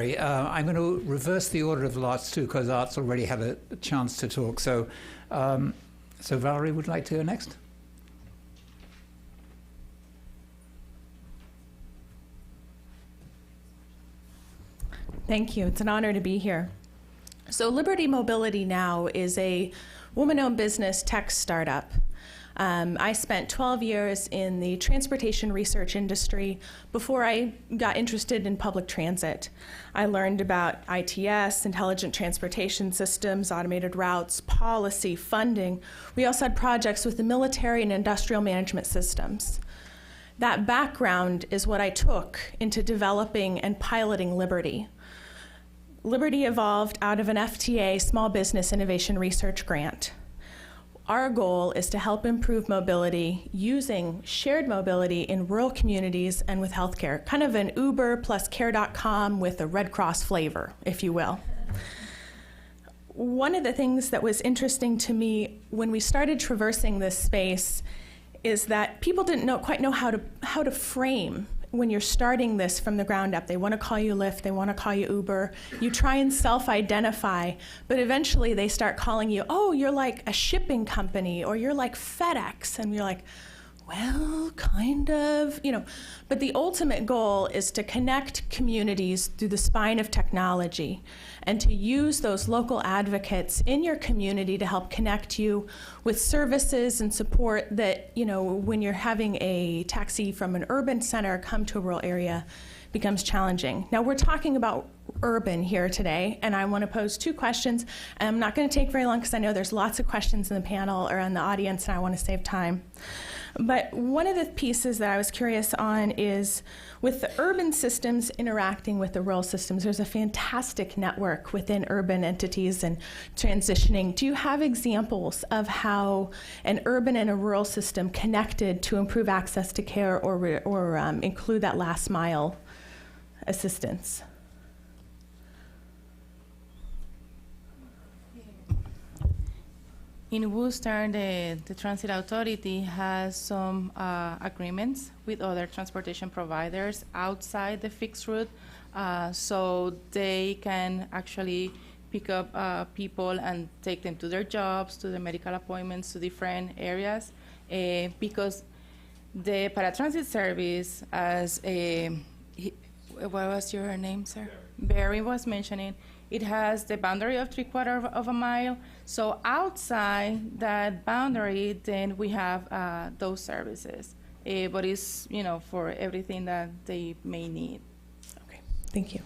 I'm going to reverse the order of the last two because Art's already had a chance to talk. So Valerie would like to go next. Thank you. It's an honor to be here. So Liberty Mobility Now is a woman-owned business tech startup. I spent 12 years in the transportation research industry before I got interested in public transit. I learned about ITS, intelligent transportation systems, automated routes, policy, funding. We also had projects with the military and industrial management systems. That background is what I took into developing and piloting Liberty. Liberty evolved out of an FTA, Small Business Innovation Research grant. Our goal is to help improve mobility using shared mobility in rural communities and with healthcare, kind of an Uber plus Care.com with a Red Cross flavor, if you will. One of the things that was interesting to me when we started traversing this space is that people didn't quite know how to frame when you're starting this from the ground up. They want to call you Lyft, they want to call you Uber. You try and self-identify, but eventually they start calling you, oh, you're like a shipping company, or you're like FedEx, and you're like, well, kind of, you know. But the ultimate goal is to connect communities through the spine of technology and to use those local advocates in your community to help connect you with services and support that, you know, when you're having a taxi from an urban center come to a rural area becomes challenging. Now, we're talking about urban here today, and I want to pose two questions. I'm not going to take very long because I know there's lots of questions in the panel or in the audience, and I want to save time. But one of the pieces that I was curious on is with the urban systems interacting with the rural systems, there's a fantastic network within urban entities and transitioning. Do you have examples of how an urban and a rural system connected to improve access to care or include that last mile assistance? In Worcester, the Transit Authority has some agreements with other transportation providers outside the fixed route, so they can actually pick up people and take them to their jobs, to their medical appointments, to different areas, because the paratransit service, as what was your name, sir? Barry was mentioning, it has the boundary of 3/4 of a mile. So outside that boundary, then we have those services. But it's, you know, for everything that they may need. Okay, thank you.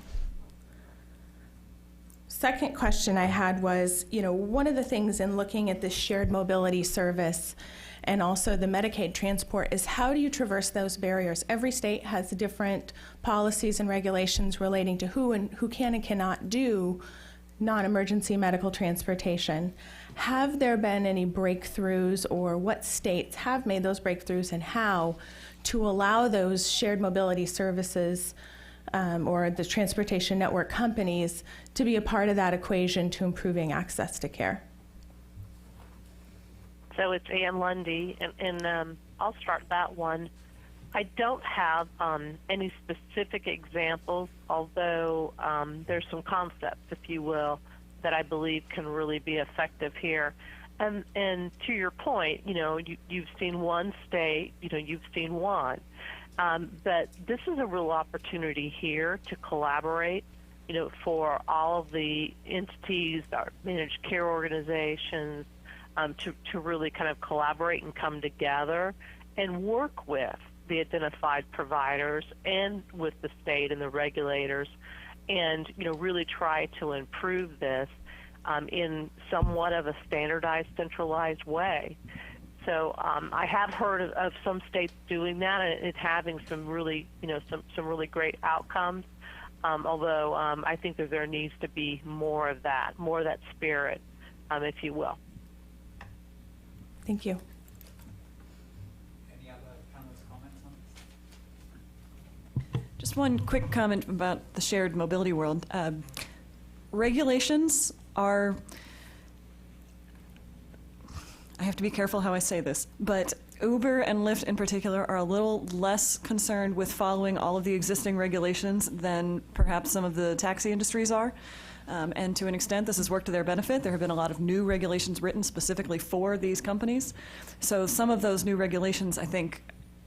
Second question I had was, you know, one of the things in looking at this shared mobility service and also the Medicaid transport is how do you traverse those barriers? Every state has different policies and regulations relating to who can and cannot do non-emergency medical transportation. Have there been any breakthroughs, or what states have made those breakthroughs and how to allow those shared mobility services or the transportation network companies to be a part of that equation to improving access to care? So it's Ann Lundy, and I'll start that one. I don't have any specific examples, although there's some concepts, if you will, that I believe can really be effective here. And to your point, you know, you've seen one state, you know, you've seen one, but this is a real opportunity here to collaborate, you know, for all of the entities, our managed care organizations, to really kind of collaborate and come together and work with the identified providers and with the state and the regulators, and, you know, really try to improve this in somewhat of a standardized, centralized way. So I have heard of some states doing that and it having some really, you know, some really great outcomes. Although I think that there needs to be more of that spirit, if you will. Thank you. Any other panelists' comments on this? Just one quick comment about the shared mobility world. Regulations are, I have to be careful how I say this, but Uber and Lyft in particular are a little less concerned with following all of the existing regulations than perhaps some of the taxi industries are. And to an extent, this has worked to their benefit. There have been a lot of new regulations written specifically for these companies. So some of those new regulations, I think,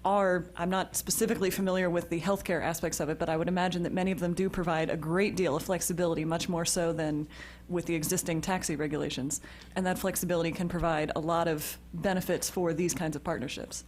I'm not specifically familiar with the healthcare aspects of it, but I would imagine that many of them do provide a great deal of flexibility, much more so than with the existing taxi regulations. And that flexibility can provide a lot of benefits for these kinds of partnerships.